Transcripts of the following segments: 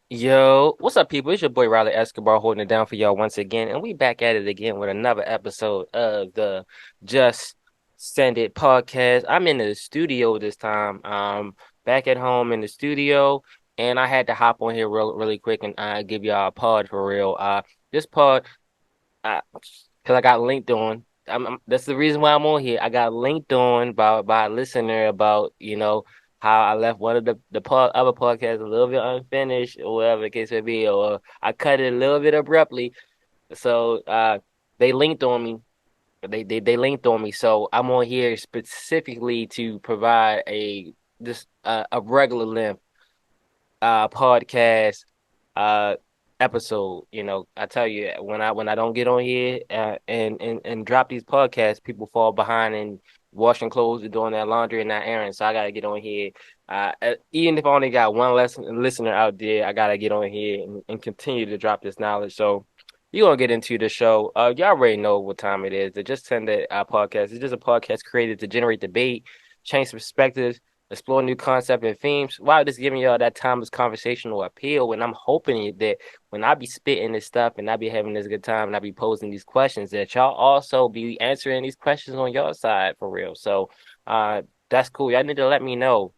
Yo, what's up, people? It's your boy Riley Escobar holding it down for y'all once again, and we back at it again with another episode of the Just Send It podcast. I'm in the studio this time. Back at home in the studio, and I had to hop on here really quick and give y'all a pod for real. This pod, because I got linked on. That's the reason why I'm on here. I got linked on by a listener about how I left one of the other podcasts a little bit unfinished or whatever the case may be, or I cut it a little bit abruptly. So they linked on me. They linked on me. So I'm on here specifically to provide a regular length podcast uh episode. I tell you, when I don't get on here and drop these podcasts, people fall behind in washing clothes or doing their laundry and not errands. So I gotta get on here. Even if I only got one listener out there, I gotta get on here and continue to drop this knowledge. So you're gonna get into the show. Y'all already know what time it is. The Just Send It podcast. It's just a podcast created to generate debate, change perspectives, explore new concepts and themes while just giving y'all that timeless conversational appeal. And I'm hoping that when I be spitting this stuff and I be having this good time and I be posing these questions, that y'all also be answering these questions on your side for real. So that's cool. Y'all need to let me know.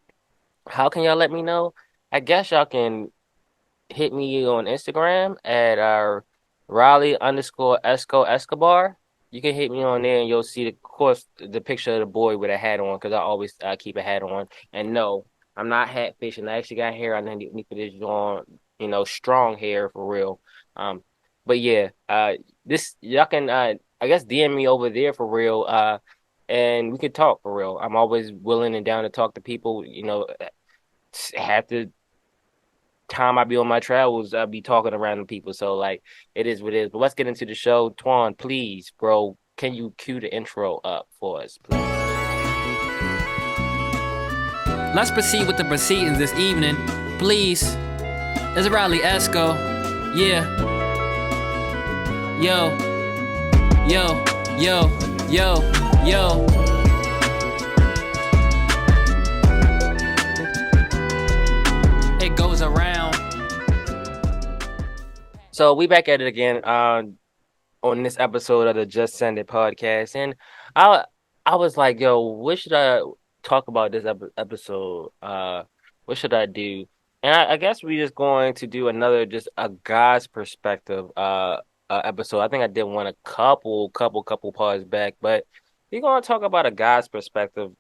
How can y'all let me know? I guess y'all can hit me on Instagram at Raleigh underscore Escobar. You can hit me on there and you'll see, of course, the picture of the boy with a hat on because I always keep a hat on. And no, I'm not hat fishing. I actually got hair underneath this on, strong hair for real. Um, but yeah, this y'all can I guess DM me over there for real. And we could talk for real. I'm always willing and down to talk to people. Have to time I be on my travels, I be talking to random people. So like it is what it is. But let's get into the show. Twan, please, bro, can you cue the intro up for us, please? Let's proceed with the proceedings this evening. Please. It's Riley Esco. Yeah. Yo. Yo. Yo. Yo. Yo. It goes around. So we back at it again on this episode of the Just Send It podcast. And I I was like, yo, what should I talk about this episode? What should I do? And I guess we're just going to do another just a guy's perspective episode. I think I did one a couple parts back, but we're gonna talk about a guy's perspective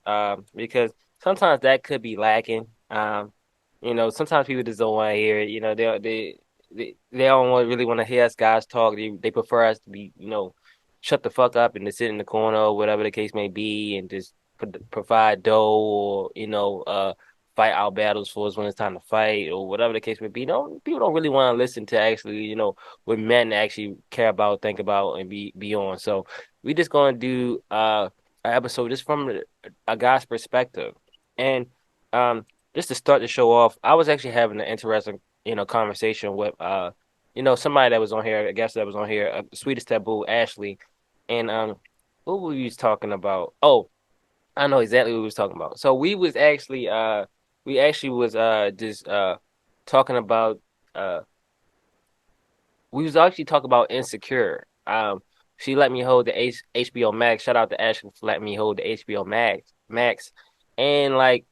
because sometimes that could be lacking. Sometimes people just don't want to hear it. They don't really want to hear us guys talk. They prefer us to be, shut the fuck up and to sit in the corner or whatever the case may be and just provide dough or, fight our battles for us when it's time to fight or whatever the case may be. No, people don't really want to listen to actually, what men actually care about, think about, and be on. So we just gonna do an episode just from a guy's perspective. And just to start the show off, I was actually having an interesting, conversation with somebody that was on here, a guest that was on here, Sweetest Taboo, Ashley. And what were we was talking about? Oh, I know exactly what we was talking about. So we actually was just talking about uh we was actually talking about Insecure. She let me hold the HBO Max. Shout out to Ashley for letting me hold the HBO Max. And like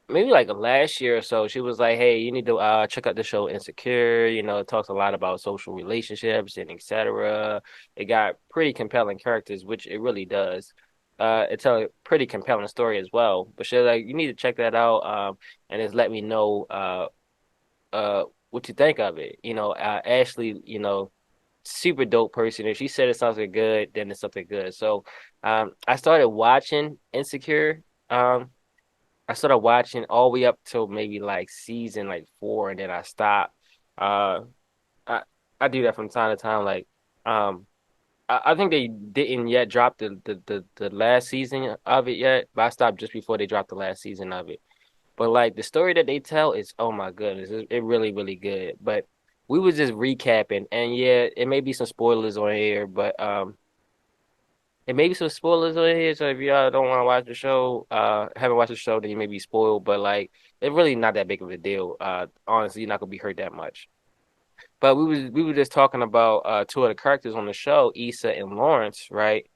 maybe like last year or so, she was like, "Hey, you need to check out the show Insecure. It talks a lot about social relationships and etc. It got pretty compelling characters, which it really does. It's a pretty compelling story as well. But she's like, you need to check that out. And just let me know what you think of it. Ashley, super dope person. If she said it's something good, then it's something good. So, I started watching Insecure. Um, I started watching all the way up till maybe like season like 4, and then I stopped. Uh, I I do that from time to time. Like, I think they didn't yet drop the last season of it yet, but I stopped just before they dropped the last season of it. But like the story that they tell is, oh my goodness, it really good. But we was just recapping, and yeah, it may be some spoilers on here, but and maybe some spoilers over here. So if y'all don't want to watch the show, haven't watched the show, then you may be spoiled. But like, it's really not that big of a deal. Honestly, you're not gonna be hurt that much. But we were just talking about two of the characters on the show, Issa and Lawrence, right?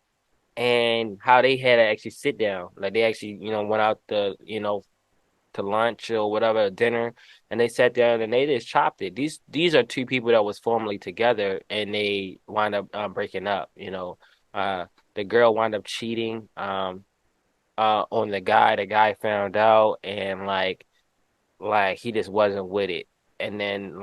And how they had to actually sit down, like they actually, went out to lunch or whatever, dinner, and they sat down and they just chopped it. These are two people that was formerly together and they wind up breaking up. Uh, the girl wound up cheating on the guy. The guy found out and like he just wasn't with it. And then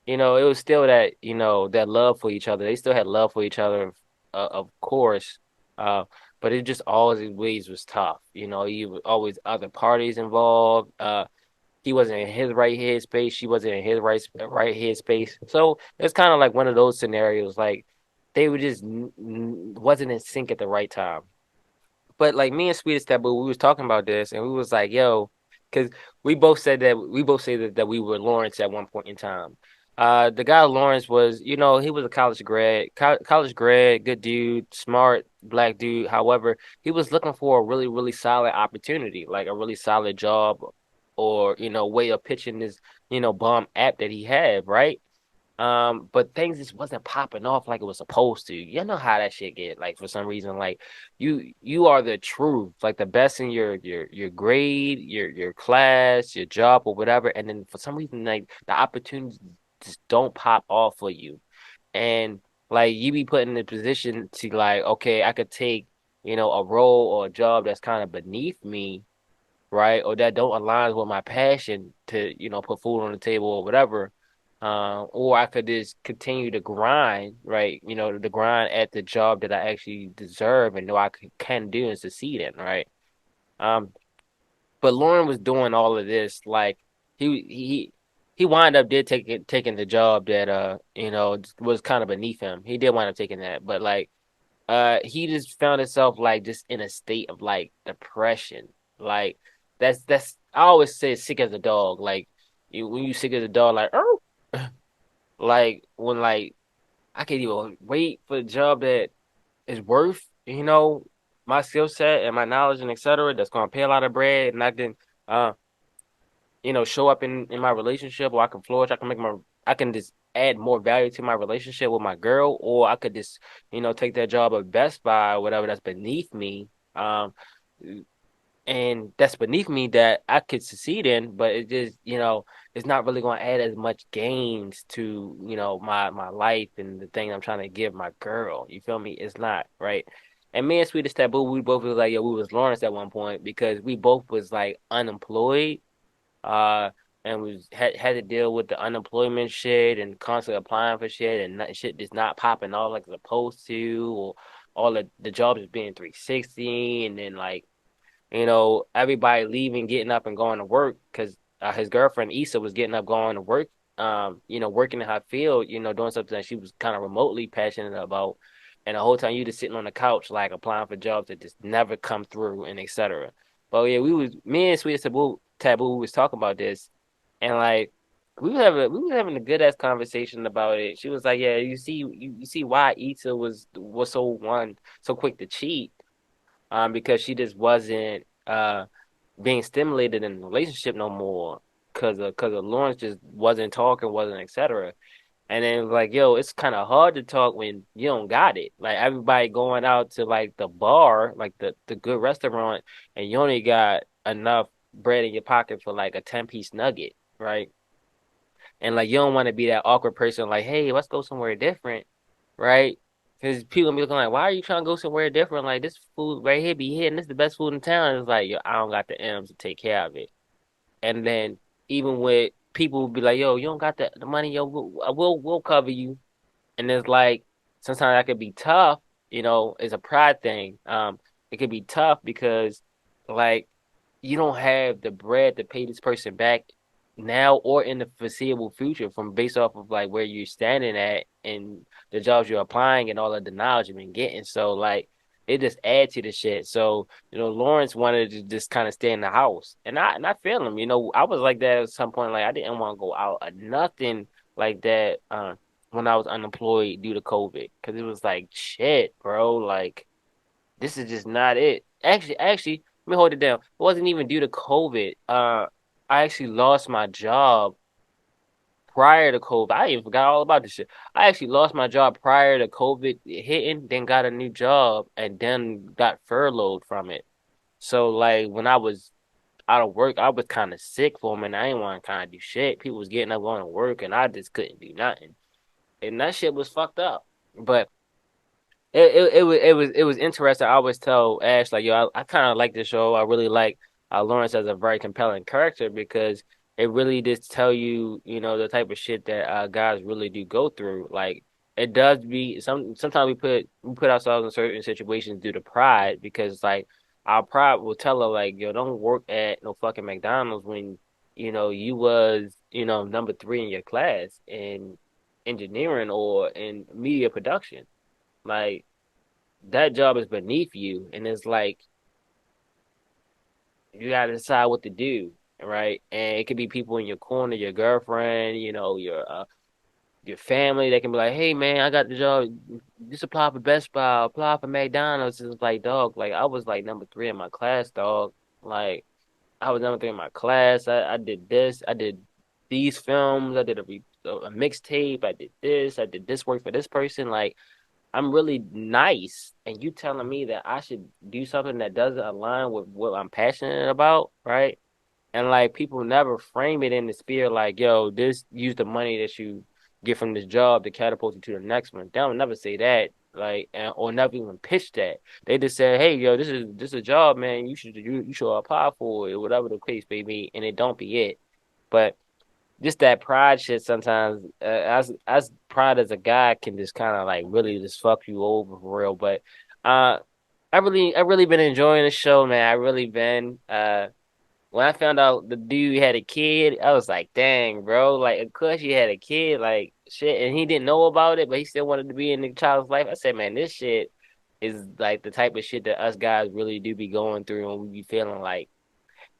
it was still that that love for each other. They still had love for each other, of course. Uh, but it just always was tough. You always other parties involved. He wasn't in his right head space. She wasn't in his right head space. So it's kind of like one of those scenarios. Like they were just wasn't in sync at the right time. But like me and Sweetest Taboo, we was talking about this, and we was like, "Yo," because we both say that we were Lawrence at one point in time. The guy Lawrence was, he was a college grad, good dude, smart black dude. However, he was looking for a really, really solid opportunity, like a really solid job, or way of pitching this, bomb app that he had, right? But things just wasn't popping off like it was supposed to. You know how that shit get. Like for some reason, like you are the truth, like the best in your grade, your class, your job or whatever. And then for some reason, like the opportunities just don't pop off for you. And like you be put in a position to like, okay, I could take, a role or a job that's kind of beneath me, right? Or that don't align with my passion to, put food on the table or whatever. Or I could just continue to grind, right? The grind at the job that I actually deserve and know I can do and succeed in, right? Um, but Lauren was doing all of this, like he he he wound up did taking the job that was kind of beneath him. He did wind up taking that, but like he just found himself like just in a state of like depression. Like that's I always say sick as a dog. Like when you sick as a dog, like oh, like when like I can't even wait for a job that is worth my skill set and my knowledge and etc. That's gonna pay a lot of bread and I can uh show up in my relationship or I can flourish. I can just add more value to my relationship with my girl, or I could just, take that job at Best Buy or whatever that's beneath me. And that's beneath me that I could succeed in, but it just, it's not really going to add as much gains to, my life and the thing I'm trying to give my girl. You feel me? It's not, right? And me and Sweetest Taboo, we both was like, yeah, we was Lawrence at one point because we both was like unemployed, uh, and had to deal with the unemployment shit and constantly applying for shit and shit just not popping off like it's supposed to, or all the jobs being 360, and then like everybody leaving, getting up and going to work because his girlfriend Issa was getting up, going to work, working in her field, doing something that she was kind of remotely passionate about. And the whole time you just sitting on the couch, like applying for jobs that just never come through and etc. But yeah, me and Sweet Taboo was talking about this, and like we were having a good ass conversation about it. She was like, "Yeah, you see why Issa was so quick to cheat, because she just wasn't being stimulated in the relationship no more because of Lawrence just wasn't talking, wasn't etc. And then it was like, yo, it's kind of hard to talk when you don't got it. Like everybody going out to like the bar, like the good restaurant, and you only got enough bread in your pocket for like a 10-piece nugget, right? And like you don't want to be that awkward person like, hey, let's go somewhere different, right? Because people be looking like, why are you trying to go somewhere different? Like this food right here be hitting. This is the best food in town. It's like, yo, I don't got the M's to take care of it. And then even with people be like, yo, you don't got the money, yo, we'll cover you. And it's like sometimes that could be tough, it's a pride thing. It could be tough because like you don't have the bread to pay this person back now or in the foreseeable future from based off of like where you're standing at and the jobs you're applying and all of the knowledge you've been getting. So like it just adds to the shit. So, Lawrence wanted to just kind of stay in the house. And I feel him, I was like that at some point, like I didn't want to go out or nothing like that when I was unemployed due to COVID. Cause it was like shit, bro. Like this is just not it. Actually, let me hold it down. It wasn't even due to COVID. I actually lost my job prior to COVID. I even forgot all about this shit. I actually lost my job prior to COVID hitting, then got a new job, and then got furloughed from it. So like when I was out of work, I was kind of sick for a minute. I didn't want to kind of do shit. People was getting up going to work, and I just couldn't do nothing. And that shit was fucked up. But it was interesting. I always tell Ash like, yo, I kind of like this show. I really like Lawrence as a very compelling character because it really just tell you, the type of shit that guys really do go through. Like it does be sometimes we put ourselves in certain situations due to pride because like our pride will tell her like, yo, don't work at no fucking McDonald's when you was number three in your class in engineering or in media production. Like that job is beneath you, and it's like you gotta decide what to do, right? And it could be people in your corner, your girlfriend, your family that can be like, "Hey, man, I got the job. Just apply for Best Buy, apply for McDonald's." It's like, dog, like I was like number three in my class, dog. Like I was number three in my class. I did this. I did these films. I did a mixtape. I did this. I did this work for this person. Like I'm really nice, and you telling me that I should do something that doesn't align with what I'm passionate about, right? And like people never frame it in the spirit like, yo, this use the money that you get from this job to catapult you to the next one. They don't never say that, like, or never even pitch that. They just say, hey, yo, this is a job, man. You should apply for it, whatever the case may be, and it don't be it. But just that pride shit sometimes as pride as a guy can just kind of like really just fuck you over for real. But uh I really been enjoying the show, man. I really been when I found out the dude had a kid, I was like, dang, bro, like of course he had a kid, like shit, and he didn't know about it, but he still wanted to be in the child's life. I said, man, this shit is like the type of shit that us guys really do be going through and we be feeling like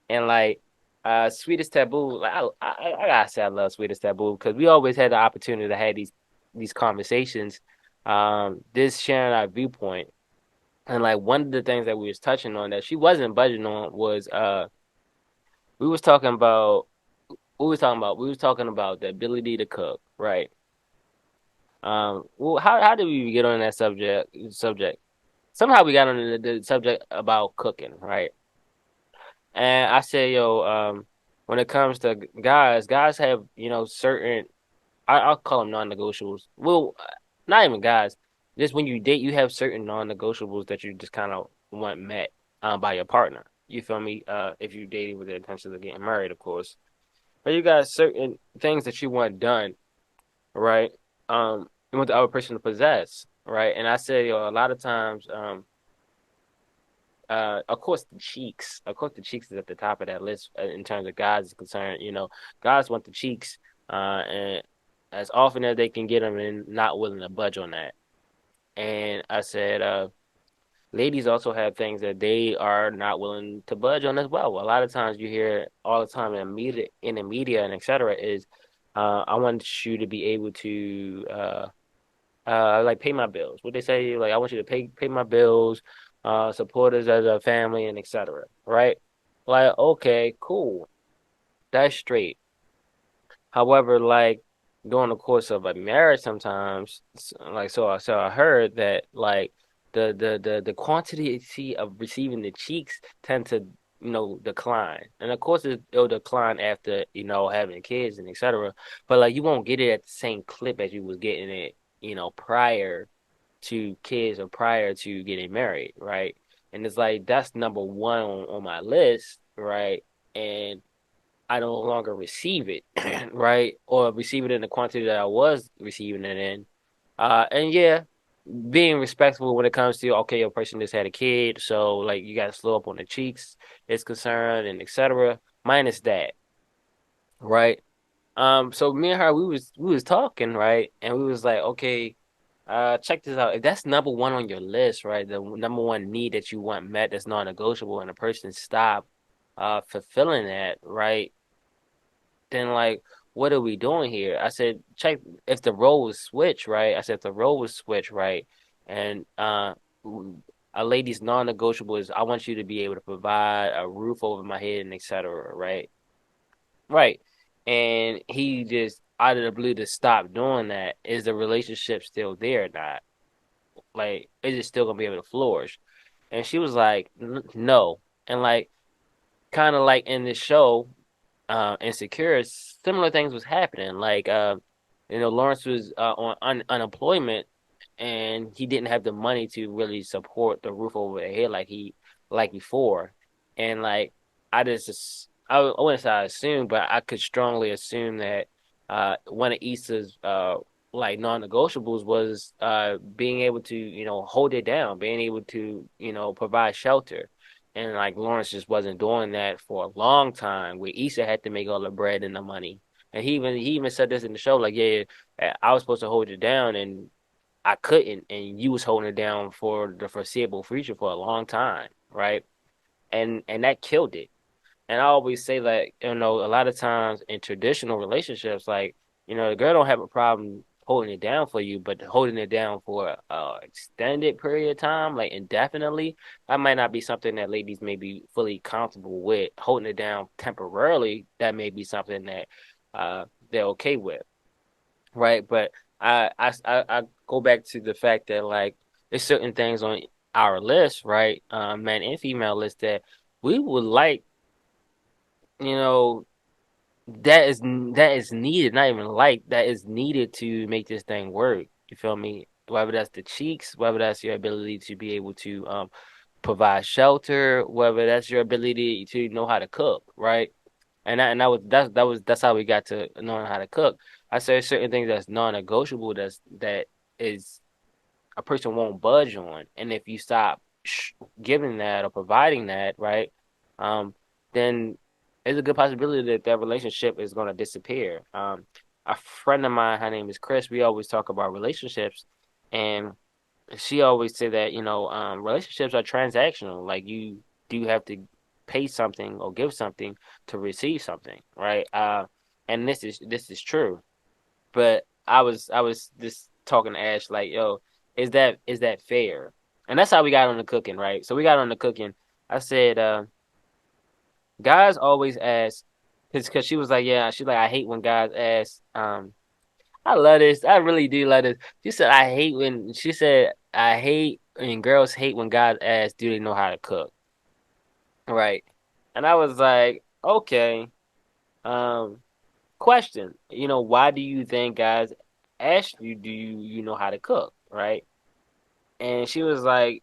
and like Sweetest Taboo, like I gotta say I love Sweetest Taboo because we always had the opportunity to have these conversations, this sharing our viewpoint. And like one of the things that we was touching on that she wasn't budging on was we was talking about we was talking about the ability to cook, right? Well, how did we get on that subject? Somehow we got on the subject about cooking, right? And I say, yo, when it comes to guys have, certain, I'll call them non-negotiables. Well, not even guys. Just when you date, you have certain non-negotiables that you just kind of want met, by your partner. You feel me? If you're dating with the intention of getting married, of course. But you got certain things that you want done, right? You want the other person to possess, right? And I say, yo, a lot of times, of course, the cheeks. Of course, the cheeks is at the top of that list in terms of guys is concerned. Guys want the cheeks, and as often as they can get them, and not willing to budge on that. And I said, ladies also have things that they are not willing to budge on as well. A lot of times you hear all the time in the media and etc. is, I want you to be able to like pay my bills. What they say, like I want you to pay my bills, support us as a family and etc. Right? Like, okay, cool. That's straight. However, like during the course of a marriage sometimes like so I heard that like the quantity of receiving the cheeks tend to decline. And of course it'll decline after, having kids and etc. But like you won't get it at the same clip as you was getting it, prior to kids or prior to getting married, right? And it's like that's number one on my list, right? And I no longer receive it, right? Or receive it in the quantity that I was receiving it in. And yeah, being respectful when it comes to, okay, your person just had a kid, so like you gotta slow up on the cheeks is concerned and etc. Minus that, right? So me and her, we was talking, right? And we was like, okay, check this out. If that's number one on your list, right? The number one need that you want met that's non-negotiable, and a person stop fulfilling that, right? Then like what are we doing here? I said, check if the role was switched, right? I said if the role was switched, right? And a lady's non-negotiable is I want you to be able to provide a roof over my head and etc. Right? Right. And he just out of the blue to stop doing that. Is the relationship still there or not? Like, is it still gonna be able to flourish? And she was like, No. And like, kind of like in this show, Insecure, similar things was happening. Like, Lawrence was on unemployment, and he didn't have the money to really support the roof over their head like before. And like, I wouldn't say I assume, but I could strongly assume that one of Issa's like non-negotiables was being able to hold it down, being able to provide shelter. And like Lawrence just wasn't doing that for a long time, where Issa had to make all the bread and the money. And he even said this in the show, like, yeah, I was supposed to hold it down and I couldn't, and you was holding it down for the foreseeable future for a long time, right? And that killed it. And I always say that, a lot of times in traditional relationships, like, the girl don't have a problem holding it down for you, but holding it down for a extended period of time, like indefinitely, that might not be something that ladies may be fully comfortable with. Holding it down temporarily, that may be something that they're okay with, right? But I go back to the fact that like there's certain things on our list, right? Man and female list that we would like, you know, that is needed, not even like that is needed to make this thing work. You feel me? Whether that's the cheeks, whether that's your ability to be able to provide shelter, whether that's your ability to know how to cook, right? And that's how we got to knowing how to cook. I say certain things that's non-negotiable that is a person won't budge on. And if you stop giving that or providing that, right, then there's a good possibility that that relationship is going to disappear. A friend of mine, her name is Chris. We always talk about relationships, and she always say that relationships are transactional. Like you do have to pay something or give something to receive something, right? And this is true. But I was just talking to Ash like, yo, is that fair? And that's how we got on the cooking, right? So we got on the cooking. I said, guys always ask, because she was like, yeah, she's like, I hate when guys ask. I love this. I really do love this. She said, I hate and girls hate when guys ask, do they know how to cook? Right. And I was like, okay. Um, Question, why do you think guys ask you, do you know how to cook, right? And she was like,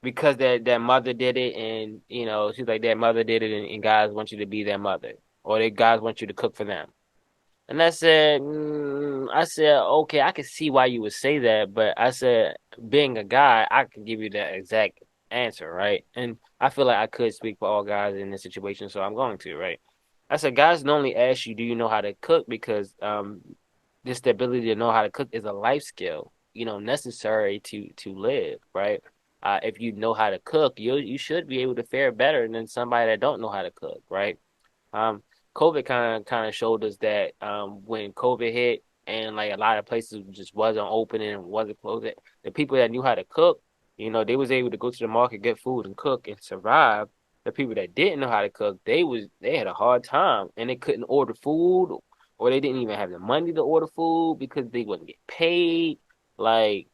because their mother did it, and she's like their mother did it, and guys want you to be their mother, or they guys want you to cook for them. And I said, okay, I can see why you would say that, but I said, being a guy, I can give you the exact answer, right? And I feel like I could speak for all guys in this situation, so I'm going to, right? I said, guys normally ask you, do you know how to cook? Because this the ability to know how to cook is a life skill, necessary to live, right? If you know how to cook, you should be able to fare better than somebody that don't know how to cook, right? Um, COVID kind of showed us that when COVID hit and like a lot of places just wasn't opening and wasn't closed, the people that knew how to cook, they was able to go to the market, get food and cook and survive. The people that didn't know how to cook, they had a hard time and they couldn't order food or they didn't even have the money to order food because they wouldn't get paid. Like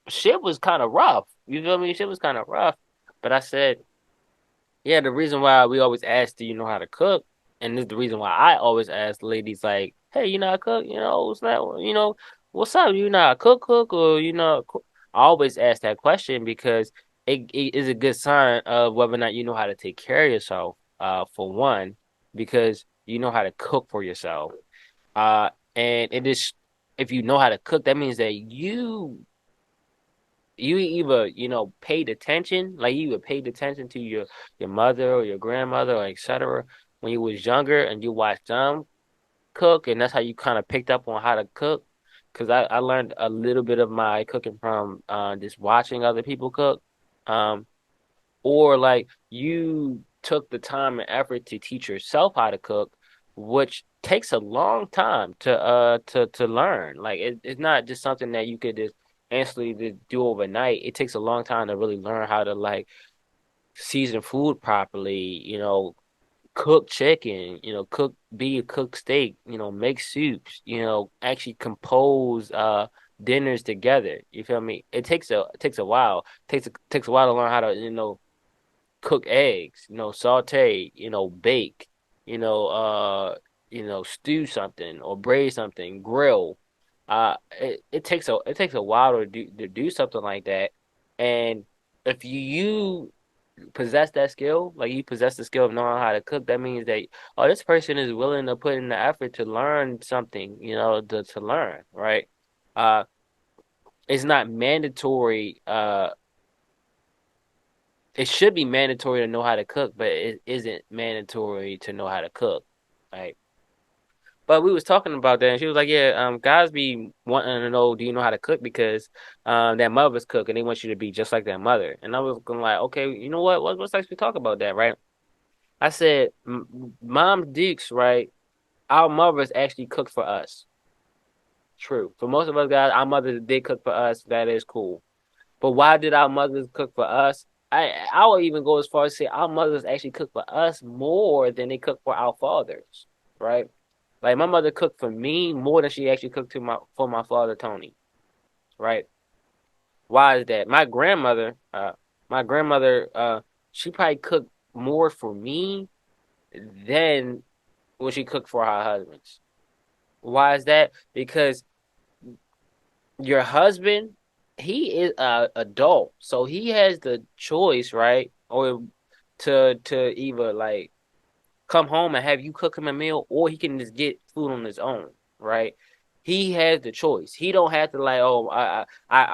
shit was kind of rough. You feel me? Shit was kind of rough. But I said, yeah, the reason why we always ask, do you know how to cook? And this is the reason why I always ask ladies like, hey, you know how to cook? What's that? What's up? You know how to cook, or I always ask that question because it is a good sign of whether or not you know how to take care of yourself, for one, because you know how to cook for yourself. And it is, if you know how to cook, that means that you either paid attention, like you either paid attention to your mother or your grandmother or etc. when you was younger and you watched them cook, and that's how you kind of picked up on how to cook. Because I learned a little bit of my cooking from just watching other people cook. Um, or like you took the time and effort to teach yourself how to cook, which takes a long time to learn. Like it's not just something that you could just instantly to do overnight. It takes a long time to really learn how to like season food properly, cook chicken, cook beef, cook steak, make soups, actually compose dinners together. You feel me? It takes a while. Takes a while to learn how to, cook eggs, saute, bake, you know, uh, stew something or braise something, grill. It takes a while to do something like that. And if you possess that skill, like you possess the skill of knowing how to cook, that means that this person is willing to put in the effort to learn something, to learn, right? Uh, it's not mandatory. It should be mandatory to know how to cook, but it isn't mandatory to know how to cook, right? But we was talking about that, and she was like, "Yeah, guys be wanting to know, do you know how to cook? Because their mothers cook, and they want you to be just like their mother." And I was going like, "Okay, you know what? What's like we talk about that, right?" I said, Mom Dukes, right? Our mothers actually cooked for us. True. For most of us guys, our mothers did cook for us. That is cool. But why did our mothers cook for us? I would even go as far as say our mothers actually cook for us more than they cook for our fathers, right? Like my mother cooked for me more than she actually cooked for my father Tony, right? Why is that? My grandmother, she probably cooked more for me than what she cooked for her husbands. Why is that? Because your husband, he is a adult, so he has the choice, right? Or to either like come home and have you cook him a meal, or he can just get food on his own, right? He has the choice. He don't have to like, oh, I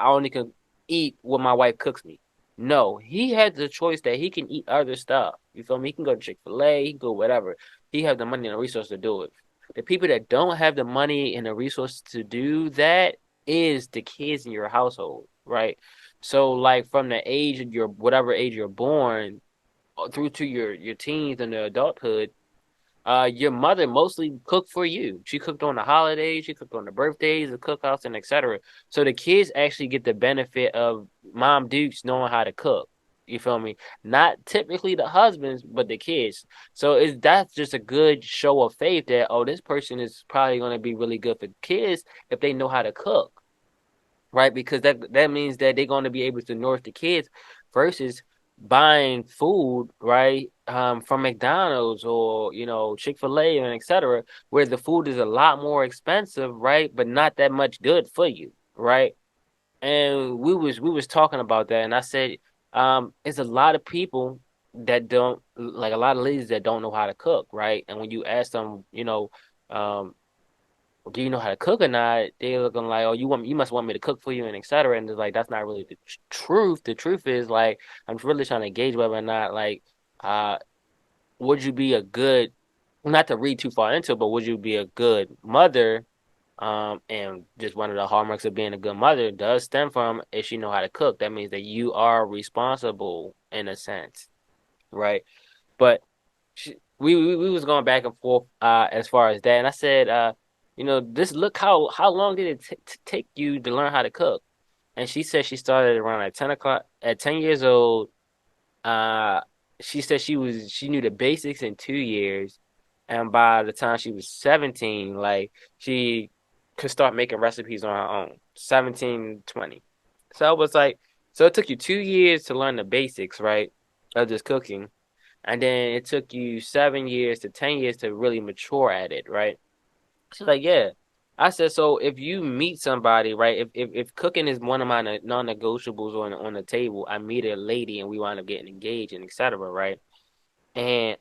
only can eat what my wife cooks me. No, he has the choice that he can eat other stuff. You feel me? He can go to Chick-fil-A, he can go whatever. He has the money and the resource to do it. The people that don't have the money and the resources to do that is the kids in your household, right? So like from the age of your whatever age you're born through to your teens and the adulthood, your mother mostly cooked for you. She cooked on the holidays, she cooked on the birthdays, the cookouts, and etc. So the kids actually get the benefit of Mom Dukes knowing how to cook. You feel me? Not typically the husbands, but the kids. So that's just a good show of faith that this person is probably going to be really good for kids if they know how to cook, right? Because that means that they're going to be able to nourish the kids versus buying food, right, from McDonald's or Chick-fil-A and etc., where the food is a lot more expensive, right, but not that much good for you, right? And we was talking about that, and I said, it's a lot of people that don't like a lot of ladies that don't know how to cook, right? And when you ask them, um do you know how to cook or not? They looking like, oh, you must want me to cook for you and etc. And it's like that's not really the truth. The truth is like I'm really trying to gauge whether or not like uh would you be a good, not to read too far into it, but would you be a good mother? And just one of the hallmarks of being a good mother does stem from if she know how to cook. That means that you are responsible in a sense, right? But we was going back and forth as far as that, and I said this look how long did it take you to learn how to cook? And she said she started around like 10 o'clock at 10 years old. Uh, she said she knew the basics in 2 years, and by the time she was 17, like she could start making recipes on her own. 17, 20. So it was like so it took you 2 years to learn the basics, right, of just cooking, and then it took you 7 years to 10 years to really mature at it, right? She's like, yeah. I said, so if you meet somebody, right? If cooking is one of my non-negotiables on the table, I meet a lady and we wind up getting engaged and etc., right? And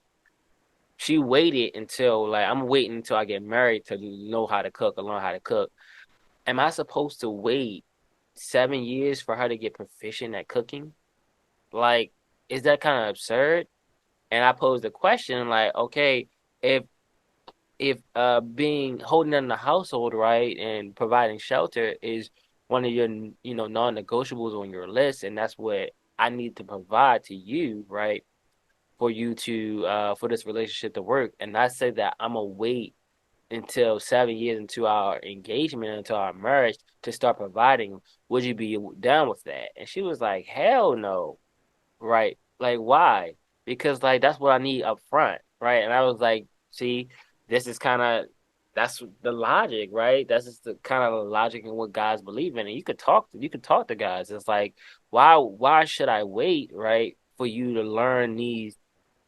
she waited until like I'm waiting until I get married to know how to cook or learn how to cook. Am I supposed to wait 7 years for her to get proficient at cooking? Like, is that kind of absurd? And I posed the question like, okay, if being holding down the household, right, and providing shelter is one of your non-negotiables on your list, and that's what I need to provide to you, right, for you to for this relationship to work. And I say that I'm gonna wait until 7 years into our engagement, into our marriage, to start providing. Would you be down with that? And she was like, hell no. Right. Like, why? Because like that's what I need up front, right? And I was like, see, this is kind of that's the logic, right? That's just the kind of logic in what guys believe in. And you could talk to guys. It's like, why should I wait, right, for you to learn these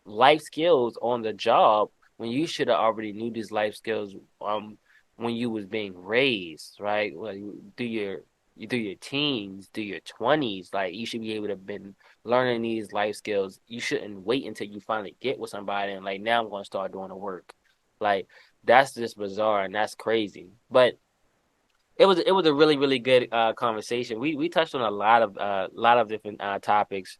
life skills on the job when you should have already knew these life skills when you was being raised, right? Well, you do your teens, do your 20s, like you should be able to been learning these life skills. You shouldn't wait until you finally get with somebody and like now I'm going to start doing the work. Like that's just bizarre and that's crazy. But it was a really good conversation. We touched on a lot of different topics.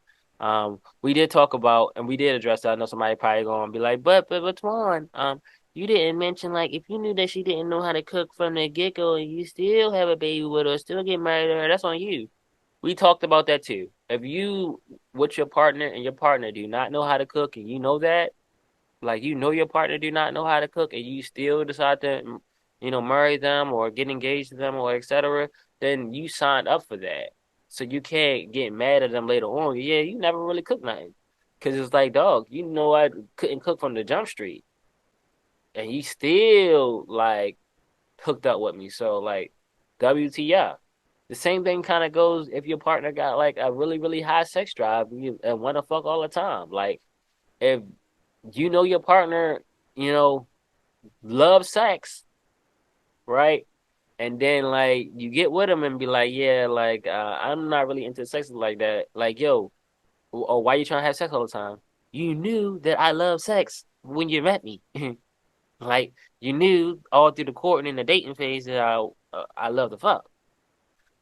We did talk about and we did address that. I know somebody probably gonna be like, but Twan, you didn't mention like if you knew that she didn't know how to cook from the get-go and you still have a baby with her, still get married to her, that's on you. We talked about that too. If you with your partner and your partner do not know how to cook and you know that, like you know your partner do not know how to cook and you still decide to marry them or get engaged to them or etc., then you signed up for that. So you can't get mad at them later on. Yeah, you never really cooked nothing. Cause it's like, dog, you know I couldn't cook from the jump street. And you still like hooked up with me. So like WTF. The same thing kind of goes if your partner got like a really high sex drive and want to fuck all the time. Like if you know your partner, you know, loves sex, right? And then like you get with them and be like, yeah, like I'm not really into sex like that. Like, yo, or why you trying to have sex all the time? You knew that I love sex when you met me. Like you knew all through the courting and the dating phase that I love the fuck.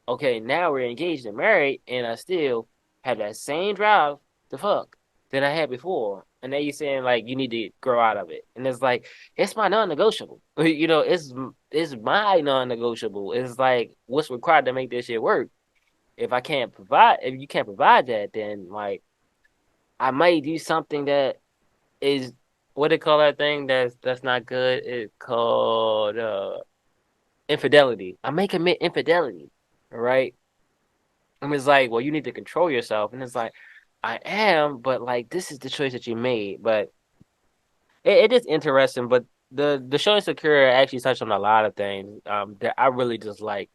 Okay, now we're engaged and married, and I still have that same drive to fuck that I had before. And then you're saying like you need to grow out of it, and it's like it's my non-negotiable. It's my non-negotiable. It's like what's required to make this shit work. If you can't provide that, then like I might do something that is what they call that thing that's not good. It's called infidelity. I may commit infidelity, right? And it's like, well, you need to control yourself. And it's like, I am, but like this is the choice that you made. But it is interesting. But the show Insecure actually touched on a lot of things that I really just like.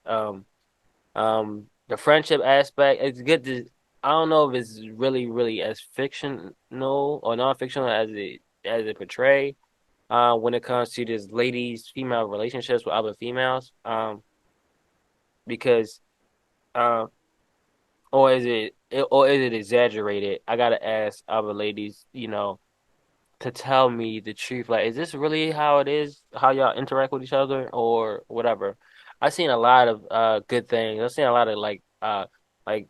The friendship aspect. It's good to. I don't know if it's really as fictional or non-fictional as it portray. When it comes to this ladies female relationships with other females. Because um. Or is it exaggerated? I gotta ask other ladies, to tell me the truth. Like, is this really how it is, how y'all interact with each other or whatever? I've seen a lot of good things. I've seen a lot of like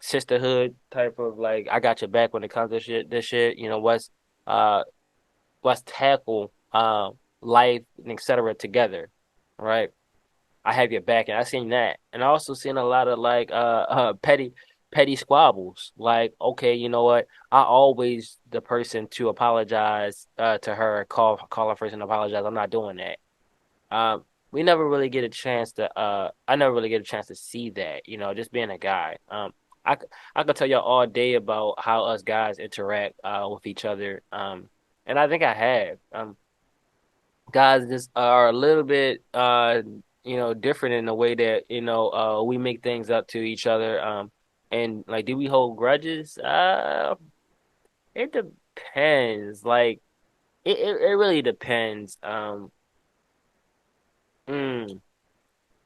sisterhood type of like I got your back when it comes to this shit, uh let's tackle life and etc. together, right? I have your back, and I seen that, and I also seen a lot of like petty squabbles. Like, okay, you know what? I always the person to apologize to her, call her first and apologize. I'm not doing that. We never really get a chance to I never really get a chance to see that. Just being a guy. I could tell y'all all day about how us guys interact with each other. And I think I have. Guys just are a little bit different in the way that we make things up to each other and like do we hold grudges it depends like it really depends mm,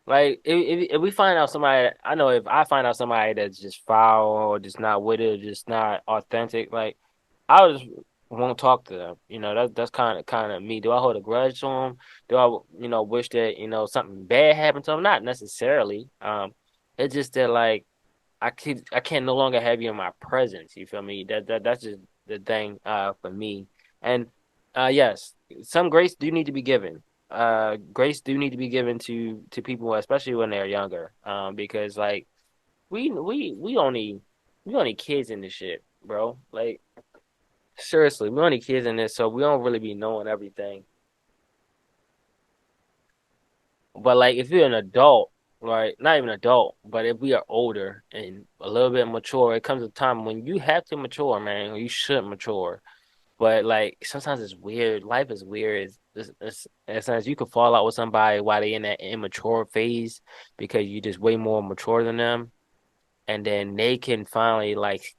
like if we find out somebody I know if I find out somebody that's just foul or just not with it or just not authentic like I just won't talk to them. That's kind of me. Do I hold a grudge to them? Do I, wish that something bad happened to them? Not necessarily. It's just that like I can't no longer have you in my presence. You feel me? That's just the thing. For me. And yes, some grace do need to be given. Grace do need to be given to people, especially when they're younger. Because like we only kids in this shit, bro. Like. Seriously, we're only kids in this, so we don't really be knowing everything. But like if you're an adult, right? Not even adult, but if we are older and a little bit mature, it comes a time when you have to mature, man, or you should mature. But like sometimes it's weird. Life is weird. It's sometimes you could fall out with somebody while they in that immature phase because you just way more mature than them, and then they can finally like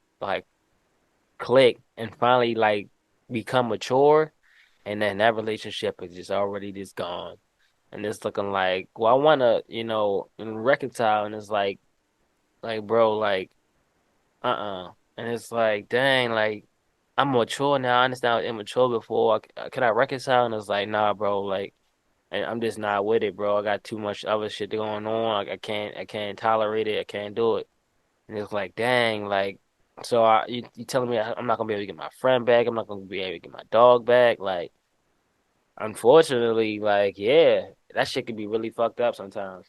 click and finally like become mature, and then that relationship is just already just gone. And it's looking like, well, I wanna, reconcile, and it's like, bro, like, and it's like, dang, like, I'm mature now. I understand I was immature before. Can I reconcile? And it's like, nah, bro, like, and I'm just not with it, bro. I got too much other shit going on. I can't tolerate it. I can't do it. And it's like, dang, like, so you telling me I'm not gonna be able to get my friend back? I'm not gonna be able to get my dog back? Like, unfortunately, like, yeah, that shit can be really fucked up sometimes.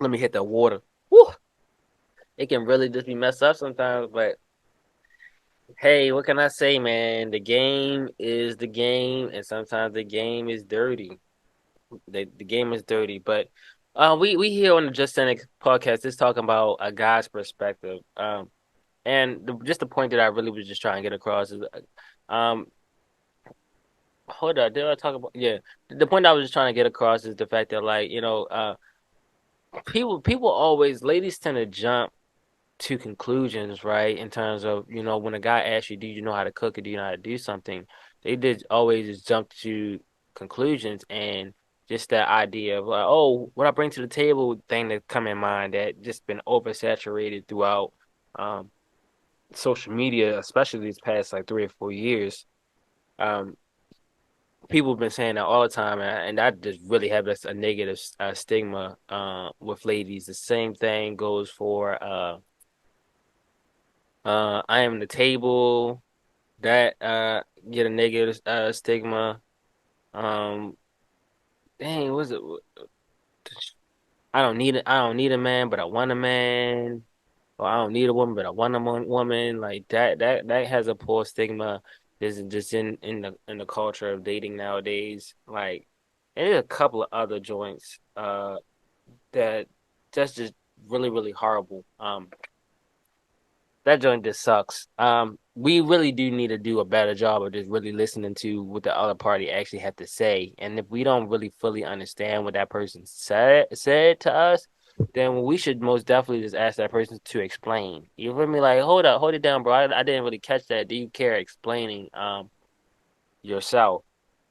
Let me hit the water. Woo! It can really just be messed up sometimes, but hey, what can I say, man? The game is the game, and sometimes the game is dirty. The game is dirty, but we here on the Just Cynic podcast is talking about a guy's perspective. And just the point that I really was just trying to get across is, um, hold up, did I talk about? Yeah, the point I was just trying to get across is the fact that like people always ladies tend to jump to conclusions, right? In terms of, when a guy asks you, do you know how to cook or do you know how to do something? They did always just jump to conclusions and just that idea of like, oh, what I bring to the table thing that come in mind that just been oversaturated throughout um social media, especially these past like 3 or 4 years. Um, People have been saying that all the time, and that just really have a negative stigma with ladies. The same thing goes for I am the table that get a negative stigma. Um, dang, was it? I don't need a man, but I want a man. Or I don't need a woman, but I want a woman. Like that has a poor stigma. Just in the culture of dating nowadays. Like, and there's a couple of other joints that that's just really horrible. That joint just sucks. We really do need to do a better job of just really listening to what the other party actually had to say. And if we don't really fully understand what that person said to us, then we should most definitely just ask that person to explain. You feel me? Like, hold up, hold it down, bro. I didn't really catch that. Do you care explaining yourself?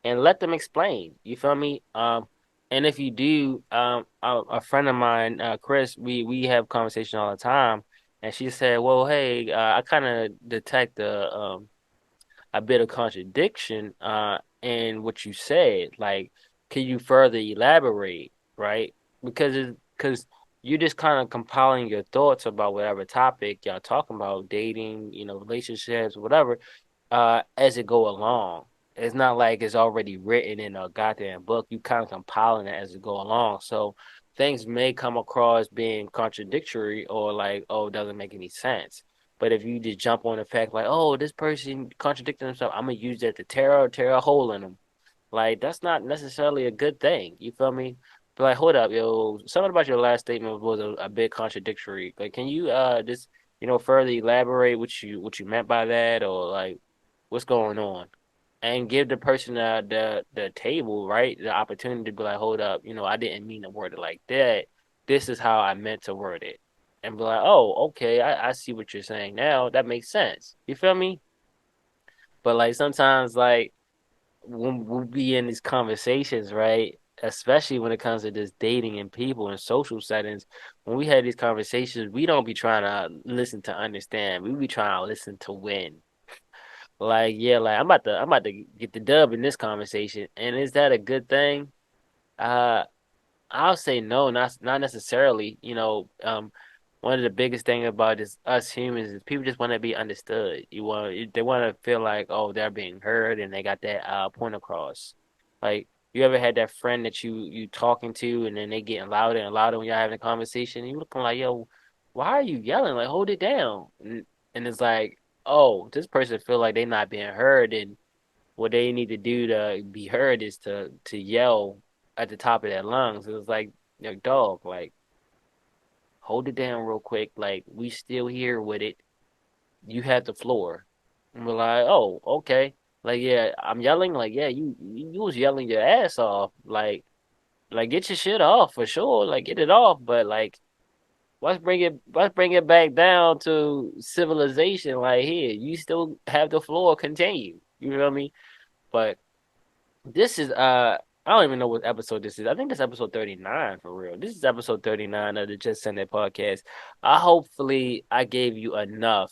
And let them explain. You feel me? And if you do, a friend of mine, Chris, we have conversation all the time, and she said, "Well, hey, I kind of detect a bit of contradiction in what you said. Like, can you further elaborate, right? Because you're just kind of compiling your thoughts about whatever topic y'all talking about, dating, relationships, whatever, as it go along. It's not like it's already written in a goddamn book. You kind of compiling it as it go along. So things may come across being contradictory or like, oh, it doesn't make any sense. But if you just jump on the fact like, oh, this person contradicted himself, I'm gonna use that to tear a hole in them. Like that's not necessarily a good thing. You feel me? But like, hold up, yo, something about your last statement was a bit contradictory. Like, can you just further elaborate what you meant by that, or like what's going on? And give the person the table, right? The opportunity to be like, hold up, I didn't mean to word it like that. This is how I meant to word it. And be like, oh, okay, I see what you're saying now. That makes sense. You feel me? But like sometimes like when we be in these conversations, right? Especially when it comes to just dating and people in social settings, when we have these conversations, we don't be trying to listen to understand. We be trying to listen to win. Like, yeah, like I'm about to get the dub in this conversation. And is that a good thing? Uh, I'll say no, not necessarily. One of the biggest thing about this us humans is people just want to be understood. They want to feel like, oh, they're being heard and they got that point across. Like, you ever had that friend that you talking to and then they getting louder and louder when you're having a conversation and you looking like, yo, why are you yelling? Like, hold it down. And it's like oh, this person feel like they not being heard, and what they need to do to be heard is to yell at the top of their lungs. It was like, dog, like hold it down real quick. Like we still here with it. You have the floor. And we're like, oh, okay. Like, yeah, I'm yelling. Like, yeah, you was yelling your ass off. Like get your shit off for sure. Like get it off. But like let's bring it back down to civilization. Like here, you still have the floor. Continue. You know what I mean? But this is I don't even know what episode this is. I think it's episode 39 for real. This is episode 39 of the Just Send It podcast. Hopefully I gave you enough,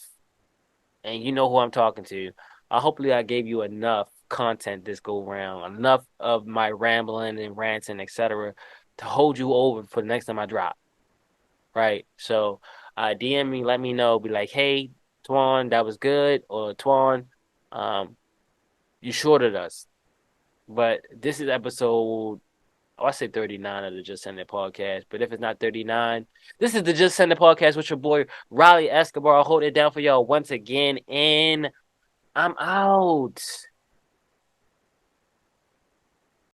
and you know who I'm talking to. Hopefully I gave you enough content this go round, enough of my rambling and ranting, etc., to hold you over for the next time I drop. Right. So DM me, let me know, be like, hey, Twan, that was good, or Twan, um, you shorted us. But this is episode, oh, I say 39 of the Just Send It podcast. But if it's not 39, this is the Just Send It podcast with your boy Riley Escobar. I'll hold it down for y'all once again. And I'm out.